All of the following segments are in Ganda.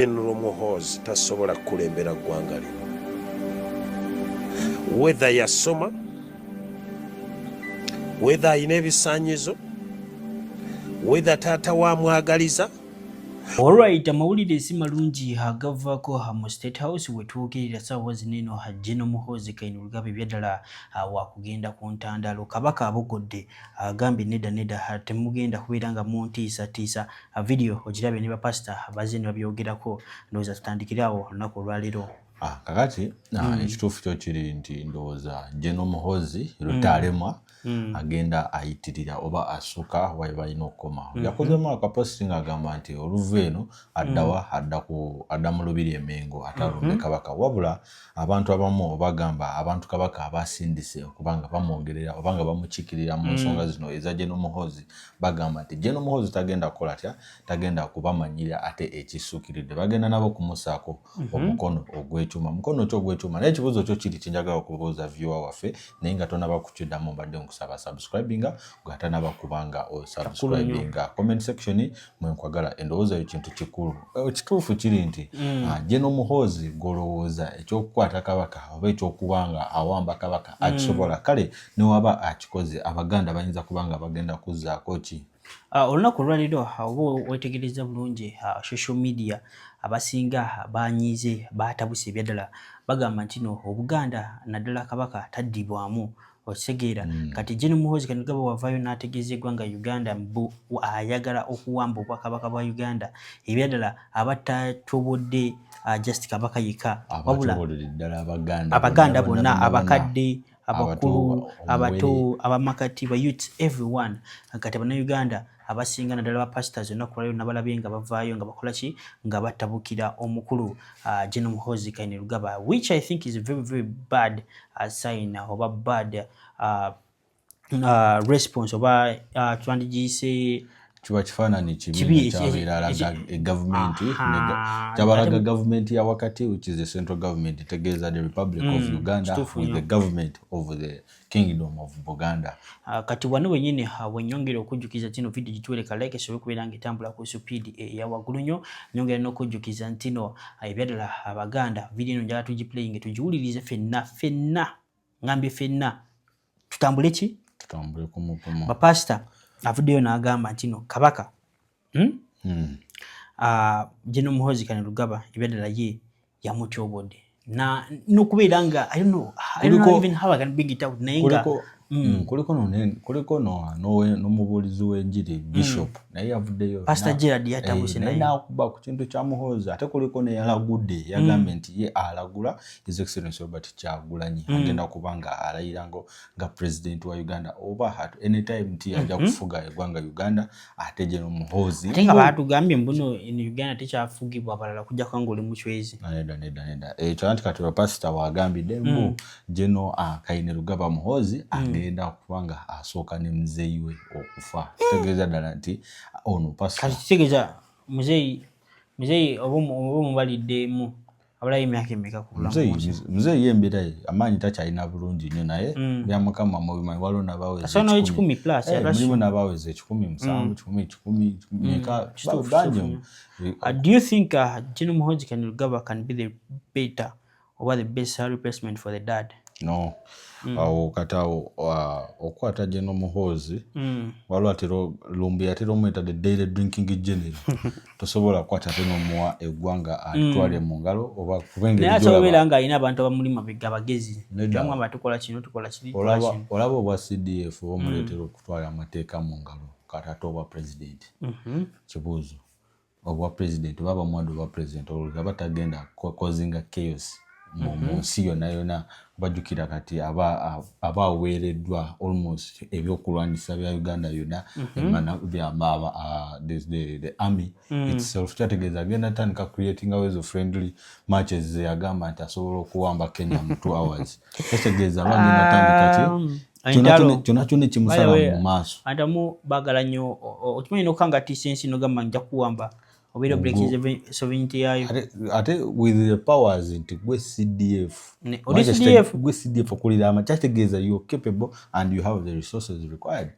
General Muhoozi tasobola kulembera ggwanga lino. Whether yasoma, whether ayina ebisaanyizo, whether taata wamwagaliza. Alright, amawulire si malungi agavaako mu State House wetuukirira ssaawa zino eno General Muhoozi Kainerugaba ebyaddala wakugenda ku ntandaalo. Kabaka abogodde agambye nedda temugenda kubeera nga muntiisatiisa. Video ogirabye ne bapasita bazze ne babyogerako. Ndowooza tutandikire awo olunaku olwaleero. Kakati ekituufu kyo kiri nti ndowooza General Muhoozi Rutalemwa agenda ayitirira oba asuka wayi balina okukoma. Yakozemu akaposting agamba nti oluva eno adda mu lubiri e Mengo atalumbe Kabaka. Wabula abantu abamu bagamba abantu Kabaka abasindise okubanga bamwogerera obanga bamukiikirira mu nsonga zino eza General Muhoozi bagamba nti General Muhoozi tagenda kukola atya, tagenda kubamanyira ate ekisuukiridde. Bagenda nabo kumusaako omukono ogw'ekyuma. Mukono kyo ogw'ekyuma. Naye ekibuuzo kyo kiri kinjagala okubuuza viewer waffe naye nga tonaba kukiddamu mbadde nkusaba subscribinga gwatanaba kubanga o subscribinga. Comment section mwe nkwagala endowooza ekintu kikulu. Ekituufu kiri nti General Muhoozi golowooza ekyokukwata Kabaka oba ekyokubanga awamba Kabaka akisobola kale ne waba akikoze Abaganda bayinza kubanga bagenda kuzzaako ki? Olunaku olwaleero oba wetegereza bulungi social media abasinga banyize batabuse ebyaddala bagamba nti no Obuganda naddala Kabaka taddibwamu. Okisegeera kati General Muhoozi Kainerugaba wavaayo n'ategeeza eggwanga Uganda ayagala okuwamba Obwakabaka bwa Uganda ebyaddala abatatobodde just Kabaka yekka wabula Abaganda bonna abakadde abakulu abato abamakati ba youth everyone kati Uganda abasinga naddala ba pastors onakulaleero nabalabe nga bavaayo nga bakola ki nga batabukira omukulu General Muhoozi Kainerugaba, which I think is a very very bad sign oba bad response oba twandigiyise kiba kifaananyi kibi kyabeera alaga gavumenti kyabalaga gavumenti ya wakati which is the central government tegeeza the Republic of Uganda with the government of the Kingdom of Buganda. Kati wano wenyini wenyongera okujjukiza tino video gituwereka like esobola okubeera nga etambula ku speed eya waggulu nnyo. Nyongera n'okujjukiza ntino ebyaddala Abaganda video eno njala tugiplaying tugiwulirize ffenna ngambye ffenna tutambule ki? Tutambule ku mukomo. Bapasita avuddeyo n'agamba nti no Kabaka General Muhoozi Kainerugaba ebyaddala ye yamutyobodde na nokubeera nga I don't know even how I can bring it out naye nga kuliko n'omubuulizi w'enjiri Bishop naye yavuddeyo Pastor Gerald yatabuse naye n'akuba ku kintu kya Muhoozi ate kuliko ne yalagudde yagambye nti ye alagula His Excellency Robert Kyagulanyi agenda kubanga alayira nga president wa Uganda oba anytime nti ajja kufuga eggwanga Uganda ate General Muhoozi ate nga baatugambye mbuno in Uganda tekyafugibwa abalala kujja kwanga oli mu Chwezi. Nedda ekyo anti kati bapasita waagambidde mbu General Kainerugaba Muhoozi agenda kubanga asooka ne muzeeyi we okufa. Kitegeeza ddala nti ono pasita kati kitegeeza muzeeyi oba mubaliddemu abalayo emyaka emeka ku bulamu muzeeyi yembeera amaanyi takyalina bulungi nnyo naye bya Mukama mubimanyi waliwo n'abaweza 10 plus mulimu n'abaweza 17 10 meka bangi. Do you think General Muhoozi Kainerugaba can be the better or the best replacement for the dad? No. Awo okwata General Muhoozi waliwo atero lumbi atero omweta the daily drinking general tosobola kwata teno muwa eggwanga atwale mu ngalo oba kubengeri naye asobola nga alina abantu abamulima bagezi bamwe abatukola kino tukola kiri olaba obwa CDF omuleetera okutwala amateeka mu ngalo katato obwa president kibuuzo obwa president baba mwadu obwa president olwo batagenda causing chaos mu nsi yonna bajjukira kati abaweereddwa almost ebyokulwanyisa bya Uganda yonna the army itself kyategeeza agenda tandika creating ways of friendly matches zeyagamba nti asobola okuwamba Kenya mu 2 hours. Kyategeeza bagenda tandika kyonna kimusala mu maaso. Antamu bagala nnyo okimanyi n'okanga tisensi n'ogamba nja kuwamba obero breaking sovereignty yayo ate with the powers nti gwe CDF gwe CDF okulira amachategeeza you capable and you have the resources required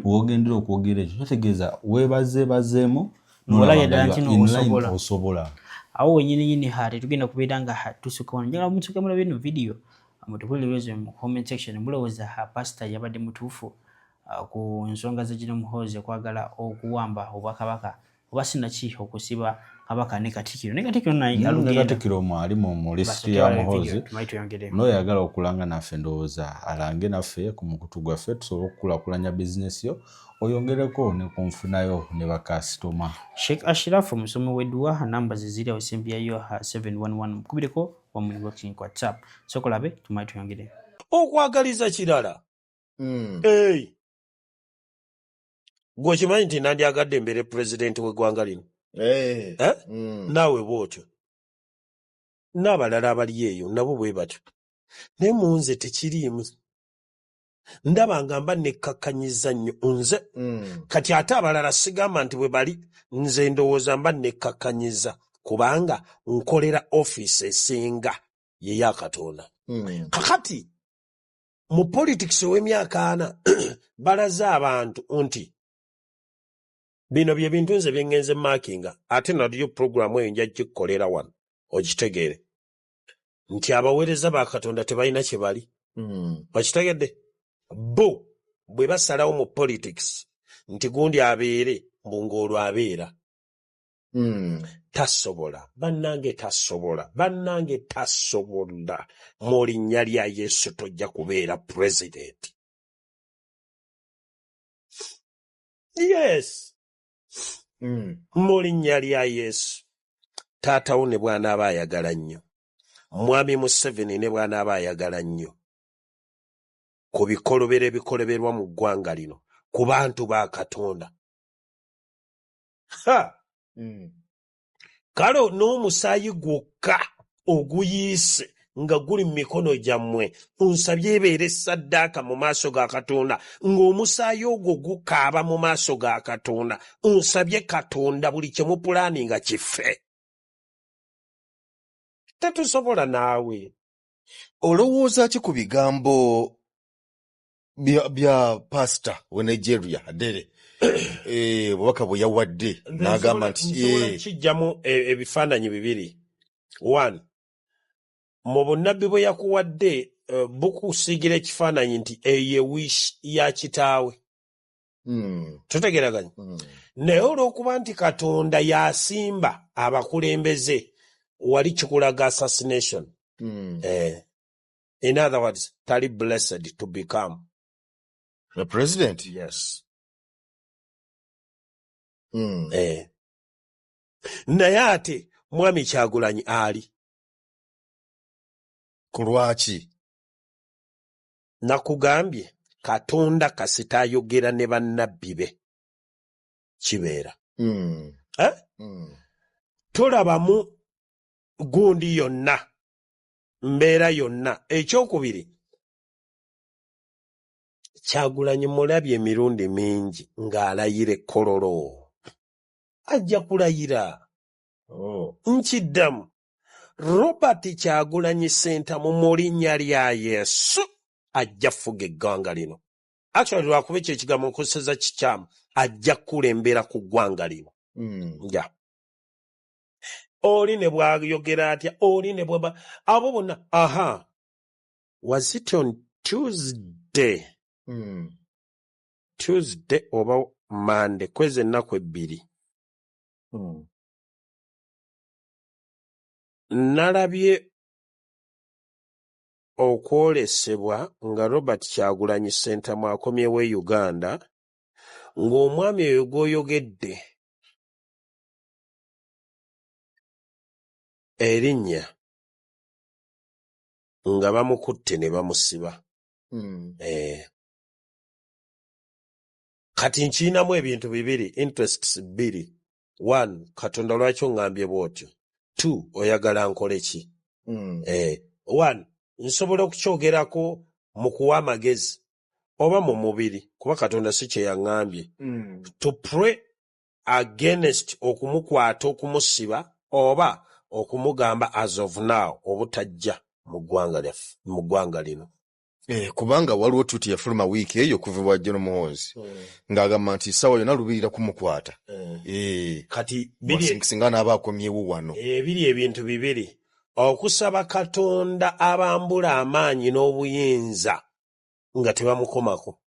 wogendera okwogera ekyo kyategeeza webazeemu nola yadala kino osobola awo wenyini tetugenda kubeera nga tusukka wano njagala mutuuke mulabe eno video mutubuulirize mu comment section mulowooza pastor yabadde mutuufu ku nsonga za General Muhoozi okwagala okuwamba obwakabaka oba sinaki okusiba kabaka ne Katikkiro naye Katikkiro mwali mu listi ya Muhoozi n'oyagala okulanga naffe ndowooza alange naffe ku mukutu gwaffe tusobole okukulaakulanya bizinesi yo oyongereko ne kunfunayo ne bakasitoma. Sheikh Ashraf omusomi w'edduwa namba ziziri awesimbyayo 711 mukubireko wamuli boxing kwa WhatsApp sokolabe tumayi tuyongere okwagaliza kirala gwe okimanyi nti nandyagadde mbere pulezidenti w'eggwanga lino naawe bwotyo n'abalala abali eyo nabo bwe batyo naye munze tekiriimu ndaba nga mba nekkakkanyiza nnyo nze kati ate abalala sigamba nti bwe bali nze ndowooza mba nekkakkanyiza kubanga nkolera ofiisi esinga yeya Katonda kakati mu politics ow'emyaka 4 balaze abantu nti bino bye bintu nze bye ngenze maakinga ate naliyo puroguramu eyo nja gikolera wano ogitegeere nti abaweereza ba Katonda tebalina kye bali bakitegedde bo bwe basalawo mu politics nti gundi abeere ng'olwo abeera tasobola bannange tasobola mu linnya lya Yesu tojja kubeera president. Yes. Mu linnya lya Yesu taatawo ne bw'anaaba ayagala nnyo mwami Museveni ne bw'anaaba ayagala nnyo ku bikolobero ebikoloberwa mu ggwanga lino ku bantu ba Katonda kale n'omusaayi gwokka oguyiise nga guli mu mikono gyammwe nsabye ebeere saddaaka mu maaso ga Katonda ng'omusaayi ogwo gukaaba mu maaso ga Katonda nsabye Katonda buli kye mupulaani nga kife. Tetusobola naawe olowooza ki ku bigambo bya pastor we Nigeria Adele bubaka bwe yawadde n'agamba nti kijjamu ebifaananyi bibiri. 1 mu bunnabbi bwe yakuwadde bukusiigira ekifaananyi nti eyo wish ya kitaawe. Tutegeraganya naye olw'okuba nti Katonda yasimba abakulembeze wali kikulaga assassination. In other words tali blessed to become the president. Yes. Naye ate mwami Kyagulanyi ali ku lwaki nakugambye Katonda kasita ayogera ne bannabbi be kibeera. Tolabamu gundi yonna mbeera yonna. Ekyokubiri Kyagulanyi mulabye emirundi mingi ng'alayira ekkololo ajja kulayira nkiddamu Robert Kyagulanyi Ssentamu mu linnya lya Yesu ajja fuga eggwanga lino. Actually lwakuba ekyo ekigambo nkozesa kikyamu ajja kulembera ku ggwanga lino. Oli ne bwayogera atya oli ne bwaba abo bonna was it on Tuesday? Tuesday oba Monday kwezi ennaku ebbiri nalabye okwolesebwa nga Robert Kyagulanyi Ssentamu akomyewo e Uganda ng'omwami oyo gw'oyogedde erinnya nga bamukutte ne bamusiba. Kati nkiinamu ebintu bibiri, interests bbiri. 1 Katonda lwaki oŋŋambye bw'otyo. 2 oyagala nkole ki? 1 nsobola okukyogerako mu kuwa amagezi oba mu mubiri kuba Katonda si kye yaŋŋambye to pray against okumukwata okumusiba oba okumugamba as of now obutajja mu ggwanga lino. kubanga waliwo tuti yafuluma wiiki eyo kuva wa General Muhoozi ng'agamba nti sawa yonna lubirira kumukwata kati singa n'aba akomyewo wano biri ebintu bibiri okusaba Katonda abambula amaanyi n'obuyinza nga tebamukomako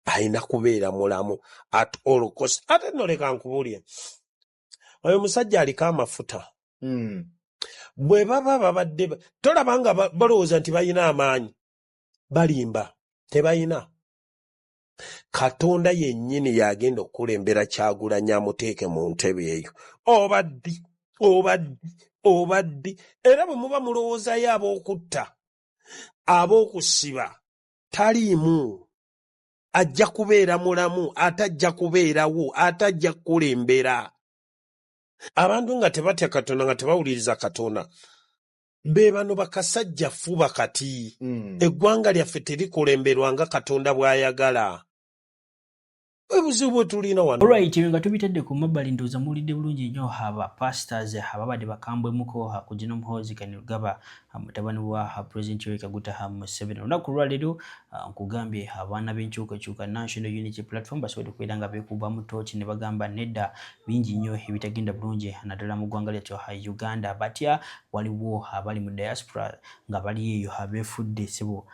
ayina kubeera mulamu at all cost. Ate nno leka nkubulye oyo musajja aliko amafuta bwe baba babadde tolaba nga balowooza nti balina amaanyi balimba tebalina. Katonda yennyini yagenda okukulembera Kyagulanyi amuteeke mu ntebe eyo obaddi era bwe muba mulowoozayo ab'okutta ab'okusiba taliimu ajja kubeera mulamu atajja kubeerawo atajja kukulembera. Abantu nga tebatya Katonda nga tebawuliriza Katonda be bano bakasajja fuba kati eggwanga lyaffe terikulemberwa nga Katonda bw'ayagala. Ebuzibu bwe tulina wano. Alright, nga tubitedde ku mabbali ndowooza muwulidde bulungi nnyo aba pastors ababadde bakambwemuko ku General Muhoozi Kainerugaba mutabani wa President Yoweri Kaguta Museveni. Olunaku lwaleero nkugambye abaana b'enkyukakyuka National Unity Platform basobodde okubeera nga beekubamu tooki ne bagamba nedda bingi nnyo ebitagenda bulungi naddala mu ggwanga lyattu Uganda. Batya waliwo abali mu diaspora nga bali eyo abeefudde ssebo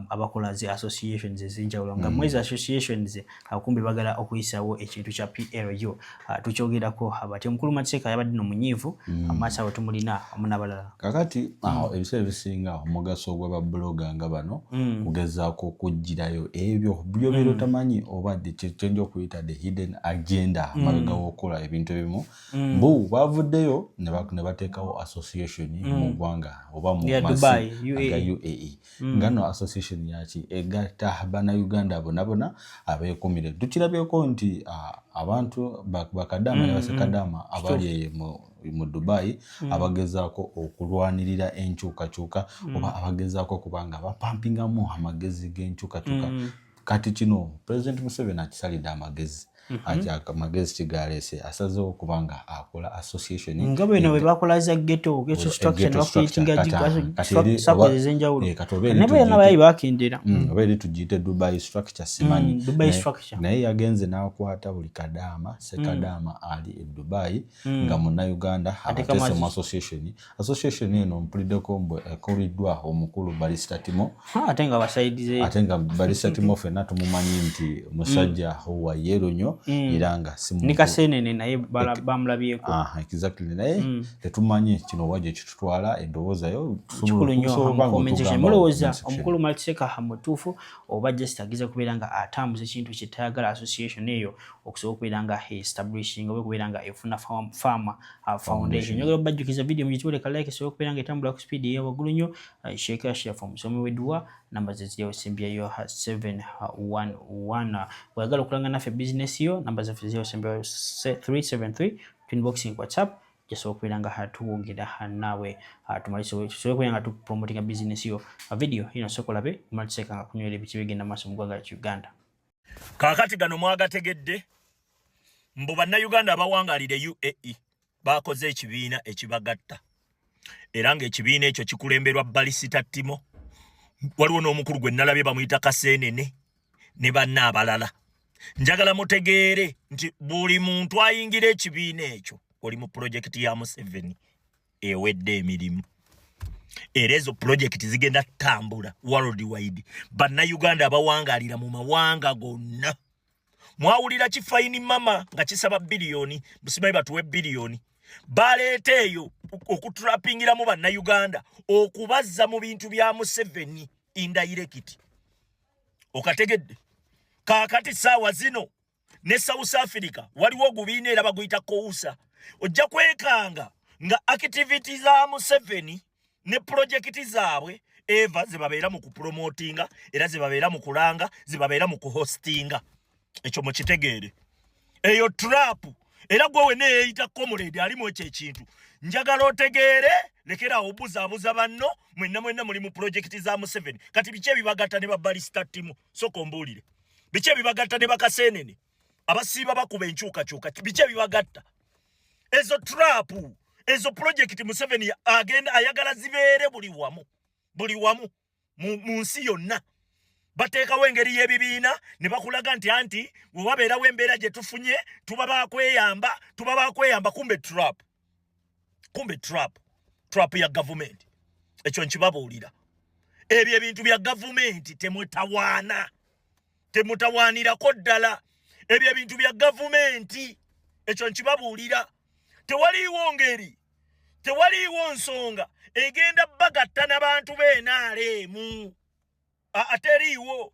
abakola zi associations ezinjawulo nga mwezi associations kumbe bagala okuyisaawo ekintu kya PLU. Tukyogerako abati omukulu Matseka yabadde no munyiivu amaaso awo tumulina amu n'abalala. Kakati ebiseera ebisinga omugaso gw'ababloga nga bano kugezaako okuggyirayo ebyo by'obeera otamanyi obadde kyenja okuyita the hidden agenda amabega w'okukola ebintu ebimu mbu bavuddeyo ne bateekawo association mu ggwanga oba mu masi aga UAE ngano association yaki egatta bannayuganda bonna abeekumire. Tukirabyeko nti abantu bakadama ne basekadama abali mu Dubai abagezaako okulwanirira enkyukakyuka oba abagezaako kubanga bapampingamu amagezi g'enkyukakyuka. Kati kino President Museveni akisalidde amagezi amagezi kigaleese asazeewo kubanga akola association nga bino bwe bakola za ghetto structure ne bakuyinga sako ezenjawulo nabo nabayi bakendera oba eri tugiyite Dubai structure simanyi Dubai structure naye yagenze n'akwata buli kadama sekadama ali e Dubai nga Munnayuganda abateese mu association eno mpuliddeko mbwe ekoliddwa omukulu Barrister Timo ate nga basaidize ate nga Barrister Timo fenna tumumanyi nti musajja wa yero nnyo iranga simu nikasenene naye bamulabyeko exactly naye tetumanyi kino waje kitutwala endowooza yo kikulu nnyo compensation mulowooza omukulu Matseka hamutuufu oba just agiza kubeera nga atambuza ekintu kyetayagala association eyo okusobola okubeera nga establishing oba okubeera nga efuna farmer foundation. Njagala bajjukiza video mu gitwale ka like esobola okubeera nga etambula ku speed eya waggulu nnyo. Share from musomi w'edduwa namba zeziyawo sembyayo 711 bwayagala okulanga naffe business yo namba zaffe ziyawo sembyayo 373 twinboxing WhatsApp jasobola okubeera nga hatuwogera naawe tusobola okubeera nga tupromotinga business yo. Video ino sokolabe Matseka nga kunywera ebiki bigenda maaso mu ggwanga lya Uganda. Kaakati gano mwagategedde mbu bannayuganda abawangaalire UAE bakoze ekibiina ekibagatta era ng'ekibiina ekyo kikulemberwa Barrister Timo. Waliwo n'omukulu gwe nalabye bamuyita Kasenene ne banna abalala. Njagala mutegeere nti buli muntu ayingira ekibiina ekyo oli mu projekiti ya Museveni ewedde emirimu. Era ezo projekiti zigenda tambula worldwide. Bannayuganda abawangaalira mu mawanga gonna. Mwawulira kifaini mama nga kisaba biliyoni musimayi batuwe biliyoni. Baleeta eyo okutrapingira mu bannayuganda okubazza mu bintu bya Museveni indirect. Okategedde kaakati saawa zino ne South Africa waliwo ogubiina era baguyita Kousa. Ojja kwekanga nga activities za Museveni ne projekiti zaabwe eva zibabeera mu kupromotinga era zibabeera mu kulanga zibabeera mu kuhostinga. Ekyo mukitegeere eyo trap era gwe neeyita comrade alimu ekyo ekintu. Njagala otegeere lekera obuzaabuza banno mwenna muli mu projekiti za Museveni. Kati biche bibagatta ne Barrister Timo soko mbuulire biche bibagatta ne Bakasenene abasiiba bakuba enkyukakyuka biche bibagatta ezo trap ezo projekiti Museveni agenda ayagala zibeere buli wamu mu nsi yonna bateekawo engeri y'ebibiina ne bakulaga nti anti we wabeerawo embeera gye tufunye tuba bakweyamba kumbe trap ya gavumenti. Ekyo nkibabuulira. Ebyo ebintu bya gavumenti temutawaanirako ddala. Ebyo ebintu bya gavumenti. Ekyo nkibabuulira. Tewaliiwo ngeri, tewaliiwo nsonga egenda bagatta n'abantu b'NRM. Ateriiwo.